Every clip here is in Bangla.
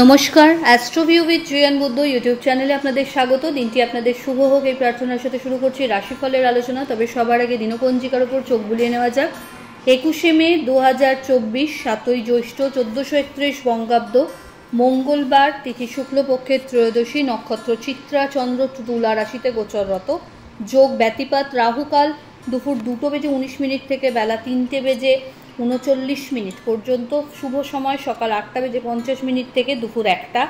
নমস্কার, অ্যাস্ট্রোভিউ উইথ জয়ান বুদ্ধ ইউটিউব চ্যানেলে আপনাদের স্বাগত। দিনটি আপনাদের শুভ হোক এই প্রার্থনার সাথে শুরু করছি রাশিফলের আলোচনা। তবে সবার আগে দিনপঞ্জিকার উপর চোখ বুলিয়ে নেওয়া যাক। 21শে মে 2024, 7ই জ্যৈষ্ঠ, 1431 বঙ্গাব্দ, মঙ্গলবার, তিথি শুক্লপক্ষের ত্রয়োদশী, নক্ষত্র চিত্রা, চন্দ্র তুলা রাশিতে গোচররত, যোগ ব্যতিপাত রাহুকাল দুপুর 2:19 থেকে বেলা 3:39 পর্যন্ত, শুভ সময় সকাল 8:50 থেকে দুপুর 1টা।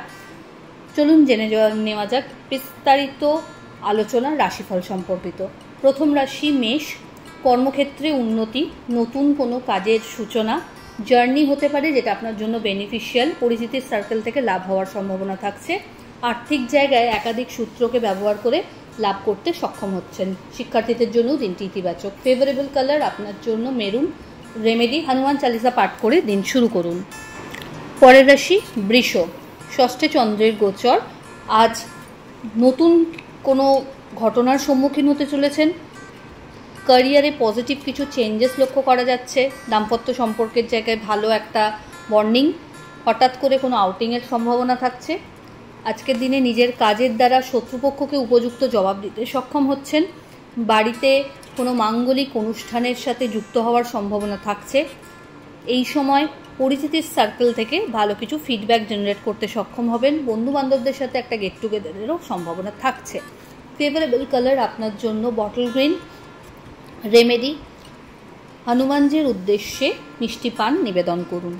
চলুন জেনে নেওয়া যাক বিস্তারিত আলোচনা রাশিফল সম্পর্কিত। প্রথম রাশি মেষ। কর্মক্ষেত্রে উন্নতি, নতুন কোনো কাজের সূচনা, জার্নি হতে পারে যেটা আপনার জন্য বেনিফিশিয়াল। পরিচিতির সার্কেল থেকে লাভ হওয়ার সম্ভাবনা থাকছে। আর্থিক জায়গায় একাধিক সূত্রকে ব্যবহার করে লাভ করতে সক্ষম হচ্ছেন। শিক্ষার্থীদের জন্য দিনটি ইতিবাচক। ফেভারেবল কালার আপনার জন্য মেরুন। রেমেডি হনুমান চালিসা পাঠ করে দিন শুরু করুন। পরের রাশি বৃষ। ষষ্ঠে চন্দ্রের গোচর। আজ নতুন কোনো ঘটনার সম্মুখীন হতে চলেছেন। ক্যারিয়ারে পজিটিভ কিছু চেঞ্জেস লক্ষ্য করা যাচ্ছে। দাম্পত্য সম্পর্কের জায়গায় ভালো একটা বন্ডিং। হঠাৎ করে কোনো আউটিংয়ের সম্ভাবনা থাকছে। আজকের দিনে নিজের কাজের দ্বারা শত্রুপক্ষকে উপযুক্ত জবাব দিতে সক্ষম হচ্ছেন। বাড়িতে কোনো মাঙ্গলিক অনুষ্ঠানের সাথে যুক্ত হওয়ার সম্ভাবনা থাকছে। এই সময় পরিচিতির সার্কেল থেকে ভালো কিছু ফিডব্যাক জেনারেট করতে সক্ষম হবেন। বন্ধুবান্ধবদের সাথে একটা গেট টুগেদারেরও সম্ভাবনা থাকছে। ফেভারেবল কালার আপনার জন্য বটল গ্রিন। রেমেডি হনুমানজির উদ্দেশ্যে মিষ্টি পান নিবেদন করুন।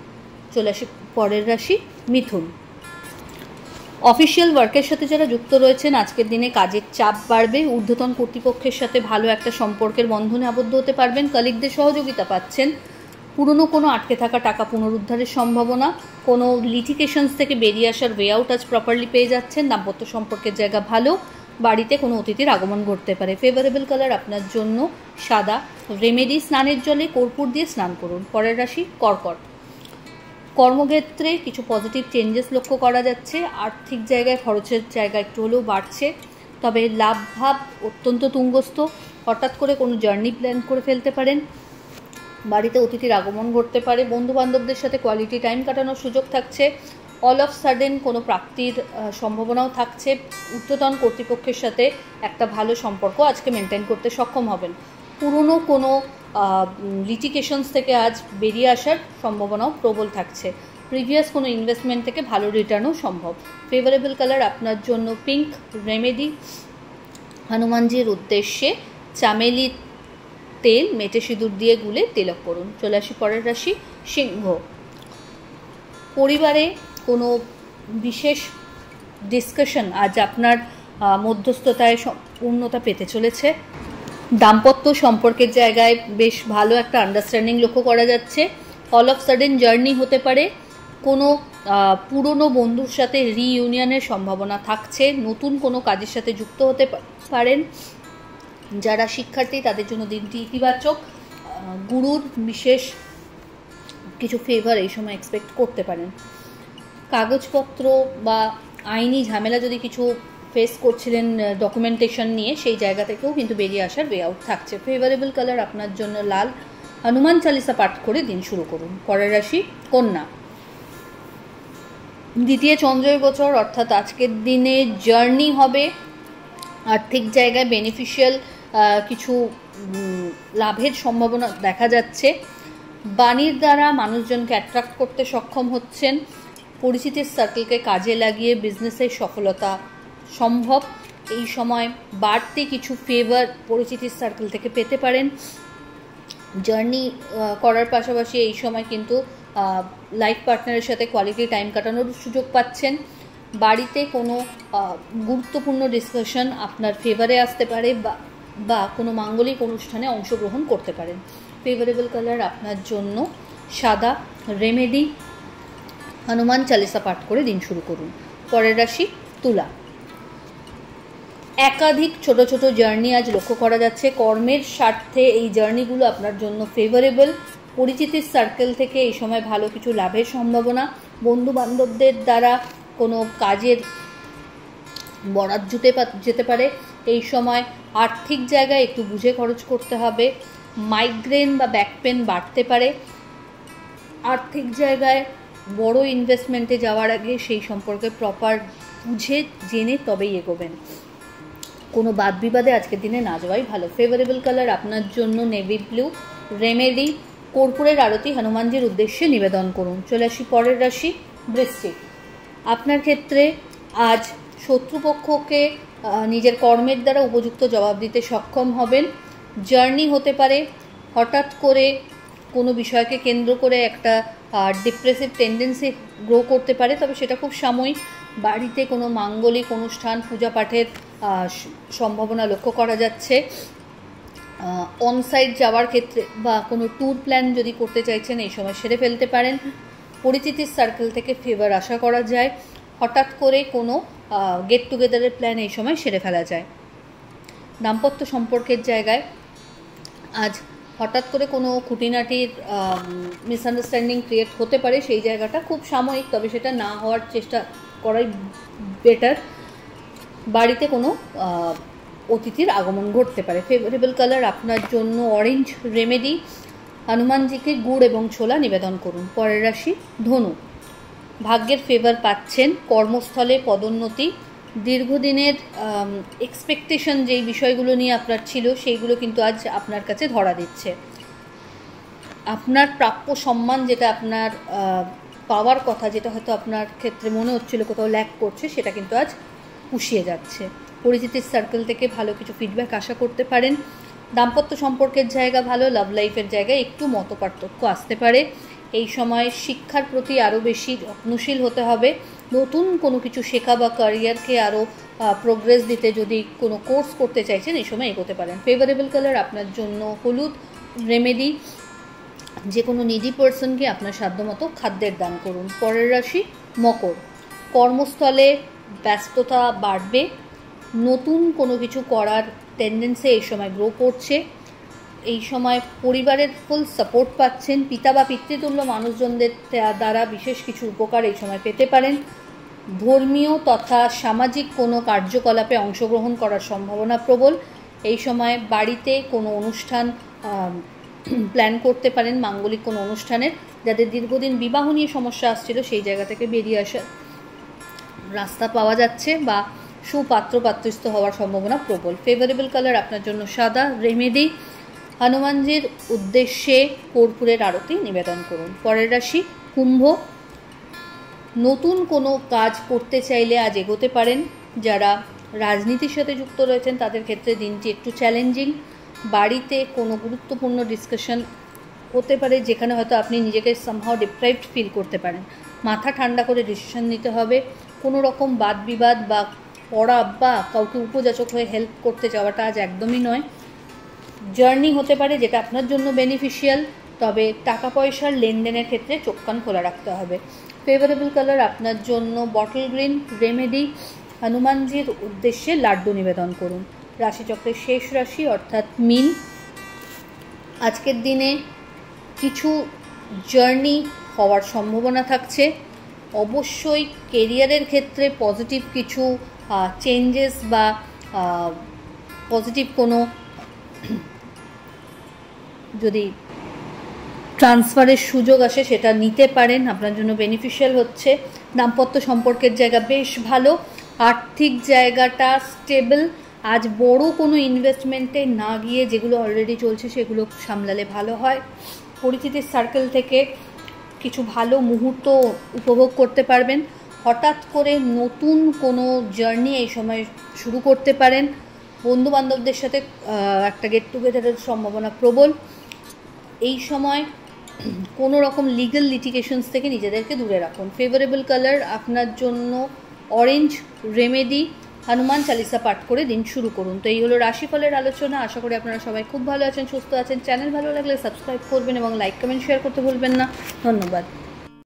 চলে আসি পরের রাশি মিথুন। অফিসিয়াল ওয়ার্কের সাথে যারা যুক্ত রয়েছেন আজকের দিনে কাজের চাপ বাড়বে। ঊর্ধ্বতন কর্তৃপক্ষের সাথে ভালো একটা সম্পর্কের বন্ধনে আবদ্ধ হতে পারবেন। কলিগদের সহযোগিতা পাচ্ছেন। পুরনো কোনো আটকে থাকা টাকা পুনরুদ্ধারের সম্ভাবনা। কোনো লিটিগেশনস থেকে বেরিয়ে আসার ওয়ে আউট আজ প্রপারলি পেয়ে যাচ্ছেন। দাম্পত্য সম্পর্কের জায়গা ভালো। বাড়িতে কোনো অতিথির আগমন ঘটতে পারে। ফেভারেবল কালার আপনার জন্য সাদা। রেমেডি স্নানের জলে কর্পূর দিয়ে স্নান করুন। পরের রাশি কর্কট। কর্মক্ষেত্রে কিছু পজিটিভ চেঞ্জেস লক্ষ্য করা যাচ্ছে। আর্থিক জায়গায় খরচের জায়গা একটু হলেও বাড়ছে, তবে লাভ ভাব অত্যন্ত তুঙ্গস্থ। হঠাৎ করে কোনো জার্নি প্ল্যান করে ফেলতে পারেন। বাড়িতে অতিথির আগমন ঘটতে পারে। বন্ধুবান্ধবদের সাথে কোয়ালিটি টাইম কাটানোর সুযোগ থাকছে। অল অফ সাডেন কোনো প্রাপ্তির সম্ভাবনাও থাকছে। ঊর্ধ্বতন কর্তৃপক্ষের সাথে একটা ভালো সম্পর্ক আজকে মেনটেন করতে সক্ষম হবেন। পুরনো কোনো লিটিগেশনস থেকে আজ বেরিয়ে আসার সম্ভাবনাও প্রবল থাকছে। প্রিভিয়াস কোনো ইনভেস্টমেন্ট থেকে ভালো রিটার্নও সম্ভব। ফেভারেবল কালার আপনার জন্য পিঙ্ক। রেমেডি হনুমানজির উদ্দেশ্যে চামেলি তেল মেটে সিঁদুর দিয়ে গুলে তিলক করুন। চলে আসি পরের রাশি সিংহ। পরিবারে কোনো বিশেষ ডিসকাশন আজ আপনার মধ্যস্থতায় পূর্ণতা পেতে চলেছে। দাম্পত্য সম্পর্কের জায়গায় বেশ ভালো একটা আন্ডারস্ট্যান্ডিং লক্ষ্য করা যাচ্ছে। অল অফ সাডেন জার্নি হতে পারে। কোনো পুরনো বন্ধুর সাথে রিইউনিয়নের সম্ভাবনা থাকছে। নতুন কোনো কাজের সাথে যুক্ত হতে পারেন। যারা শিক্ষার্থী তাদের জন্য দিনটি ইতিবাচক। গুরুর বিশেষ কিছু ফেভার এই সময় এক্সপেক্ট করতে পারেন। কাগজপত্র বা আইনি ঝামেলা যদি কিছু ফেস করছিলেন ডকুমেন্টেশন নিয়ে, সেই জায়গা থেকেও কিন্তু বেরিয়ে আসার ওয়ে আউট থাকছে। ফেভারেবল কালার আপনার জন্য লাল। হনুমান চালিসা পাঠ করে দিন শুরু করুন। পরের রাশি কন্যা। দ্বিতীয় চন্দ্রের গোচর, অর্থাৎ আজকের দিনে জার্নি হবে। আর্থিক জায়গায় বেনিফিশিয়াল কিছু লাভের সম্ভাবনা দেখা যাচ্ছে। বাণীর দ্বারা মানুষজনকে অ্যাট্রাক্ট করতে সক্ষম হচ্ছেন। পরিচিতির সার্কেলকে কাজে লাগিয়ে বিজনেসের সফলতা সম্ভব। এই সময় বাড়তি কিছু ফেভার পরিচিতির সার্কেল থেকে পেতে পারেন। জার্নি করার পাশাপাশি এই সময় কিন্তু লাইফ পার্টনারের সাথে কোয়ালিটি টাইম কাটানোর সুযোগ পাচ্ছেন। বাড়িতে কোনো গুরুত্বপূর্ণ ডিসকাশন আপনার ফেভারে আসতে পারে বা কোনো মাঙ্গলিক অনুষ্ঠানে অংশগ্রহণ করতে পারেন। ফেভারেবল কালার আপনার জন্য সাদা। রেমেডি হনুমান চালিসা পাঠ করে দিন শুরু করুন। পরের রাশি তুলা। একাধিক ছোট ছোট জার্নি আজ লক্ষ্য করা যাচ্ছে। কর্মের স্বার্থে এই জার্নিগুলো আপনার জন্য ফেভারেবল। পরিচিতির সার্কেল থেকে এই সময় ভালো কিছু লাভের সম্ভাবনা। বন্ধু বান্ধবদের দ্বারা কোনো কাজের বরাত যেতে পারে। এই সময় আর্থিক জায়গায় একটু বুঝে খরচ করতে হবে। মাইগ্রেন বা ব্যাক পেন বাড়তে পারে। আর্থিক জায়গায় বড় ইনভেস্টমেন্টে যাওয়ার আগে সেই সম্পর্কে প্রপার বুঝে জেনে তবেই এগোবেন। কোনো বাদ বিবাদে আজকের দিনে না যাওয়াই ভালো। ফেভারেবল কালার আপনার জন্য নেভি ব্লু। রেমেডি, কর্পূরের আরতি হনুমানজির উদ্দেশ্যে নিবেদন করুন। চলে আসি পরের রাশি বৃশ্চিক। আপনার ক্ষেত্রে আজ শত্রুপক্ষকে নিজের কর্মের দ্বারা উপযুক্ত জবাব দিতে সক্ষম হবেন। জার্নি হতে পারে, হঠাৎ করে কোনো বিষয়কে কেন্দ্র করে একটা ডিপ্রেসিভ টেন্ডেন্সি গ্রো করতে পারে, তবে সেটা খুব সাময়িক। বাড়িতে কোনো মাঙ্গলিক অনুষ্ঠান, পূজা পাঠের সম্ভাবনা লক্ষ্য করা যাচ্ছে। অনসাইট যাওয়ার ক্ষেত্রে বা কোনো ট্যুর প্ল্যান যদি করতে চাইছেন এই সময় সেরে ফেলতে পারেন। পরিচিতির সার্কেল থেকে ফেভার আশা করা যায়। হঠাৎ করে কোনো গেট টুগেদারের প্ল্যান এই সময় সেরে ফেলা যায়। দাম্পত্য সম্পর্কের জায়গায় আজ হঠাৎ করে কোনো খুঁটিনাটির মিসআন্ডারস্ট্যান্ডিং ক্রিয়েট হতে পারে, সেই জায়গাটা খুব সাময়িক, তবে সেটা না হওয়ার চেষ্টা করাই বেটার। বাড়িতে কোনো অতিথির আগমন ঘটতে পারে। ফেভারেবল কালার আপনার জন্য অরেঞ্জ। রেমেডি, হনুমানজিকে গুড় এবং ছোলা নিবেদন করুন। পরের রাশি ধনু। ভাগ্যের ফেভার পাচ্ছেন, কর্মস্থলে পদোন্নতি, দীর্ঘদিনের এক্সপেকটেশন যেই বিষয়গুলো নিয়ে আপনার ছিল সেইগুলো কিন্তু আজ আপনার কাছে ধরা দিচ্ছে। আপনার প্রাপ্য সম্মান যেটা আপনার পাওয়ার কথা, যেটা হয়তো আপনার ক্ষেত্রে মনে হচ্ছিল কোথাও ল্যাক করছে, সেটা কিন্তু আজ পুষিয়ে যাচ্ছে। পরিচিতির সার্কেল থেকে ভালো কিছু ফিডব্যাক আশা করতে পারেন। দাম্পত্য সম্পর্কের জায়গা ভালো। লাভ লাইফের জায়গায় একটু মতপার্থক্য আসতে পারে। এই সময় শিক্ষার প্রতি আরও বেশি যত্নশীল হতে হবে। নতুন কোনো কিছু শেখা বা ক্যারিয়ারকে আরও প্রোগ্রেস দিতে যদি কোনো কোর্স করতে চাইছেন এই সময় এগোতে পারেন। ফেভারেবল কালার আপনার জন্য হলুদ। রেমেডি, যে কোনো নিডি পার্সনকে আপনার সাধ্যমতো খাদ্যের দান করুন। পরের রাশি মকর। কর্মস্থলে ব্যস্ততা বাড়বে। নতুন কোনো কিছু করার টেন্ডেন্সি এই সময় গ্রো করছে। এই সময় পরিবারের ফুল সাপোর্ট পাচ্ছেন। পিতা বা পিতৃতুল্য মানুষজনদের দ্বারা বিশেষ কিছু উপকার এই সময় পেতে পারেন। ধর্মীয় তথা সামাজিক কোনো কার্যকলাপে অংশগ্রহণ করার সম্ভাবনা প্রবল। এই সময় বাড়িতে কোনো অনুষ্ঠান প্ল্যান করতে পারেন, মাঙ্গলিক কোনো অনুষ্ঠানের। যাদের দীর্ঘদিন বিবাহ নিয়ে সমস্যা আসছিল সেই জায়গা থেকে বেরিয়ে আসার রাস্তা পাওয়া যাচ্ছে বা সুপাত্র পাত্রস্থ হওয়ার সম্ভাবনা প্রবল। ফেভারেবল কালার আপনার জন্য সাদা। রেমেডি, হনুমানজির উদ্দেশ্যে কর্পূরের আরতি নিবেদন করুন। পরের রাশি কুম্ভ। নতুন কোনো কাজ করতে চাইলে আজ এগোতে পারেন। যারা রাজনীতির সাথে যুক্ত রয়েছেন তাদের ক্ষেত্রে দিনটি একটু চ্যালেঞ্জিং। বাড়িতে কোনো গুরুত্বপূর্ণ ডিসকাশন হতে পারে যেখানে হয়তো আপনি নিজেকে সামহাও ডিপ্রাইভড ফিল করতে পারেন। মাথা ঠান্ডা করে ডিসিশন নিতে হবে। কোনো রকম বাদ বিবাদ বা পড়া বা কাউকে উপযাচক হয়ে হেল্প করতে যাওয়াটা আজ একদমই নয়। জার্নি হতে পারে যেটা আপনার জন্য বেনিফিশিয়াল, তবে টাকা পয়সার লেনদেনের ক্ষেত্রে চোখ কান খোলা রাখতে হবে। ফেভারেবল কালার আপনার জন্য বটল গ্রিন। রেমেডি, হনুমানজির উদ্দেশ্যে লাড্ডু নিবেদন করুন। রাশিচক্রের শেষ রাশি অর্থাৎ মীন। আজকের দিনে কিছু জার্নি হওয়ার সম্ভাবনা থাকছে। অবশ্যই কেরিয়ারের ক্ষেত্রে পজিটিভ কিছু চেঞ্জেস বা পজিটিভ কোনো যদি ট্রান্সফারের সুযোগ আসে সেটা নিতে পারেন, আপনার জন্য বেনিফিশিয়াল হচ্ছে। দাম্পত্য সম্পর্কের জায়গা বেশ ভালো। আর্থিক জায়গাটা স্টেবল। আজ বড় কোনো ইনভেস্টমেন্টে না গিয়ে যেগুলো অলরেডি চলছে সেগুলো সামলালে ভালো হয়। পরিচিতির সার্কেল থেকে কিছু ভালো মুহূর্ত উপভোগ করতে পারবেন। হঠাৎ করে নতুন কোনো জার্নি এই সময় শুরু করতে পারেন। বন্ধুবান্ধবদের সাথে একটা গেট টুগেদারের সম্ভাবনা প্রবল। এই সময় কোনো রকম লিগ্যাল লিটিগেশনস থেকে নিজেদেরকে দূরে রাখুন। ফেভারেবল কালার আপনার জন্য অরেঞ্জ। রেমেডি, হনুমান চালিসা পাঠ করে দিন শুরু করুন। তো এই হলো রাশিফলের আলোচনা। আশা করি আপনারা সবাই খুব ভালো আছেন, সুস্থ আছেন। চ্যানেল ভালো লাগলে সাবস্ক্রাইব করবেন এবং লাইক কমেন্ট শেয়ার করতে ভুলবেন না। ধন্যবাদ।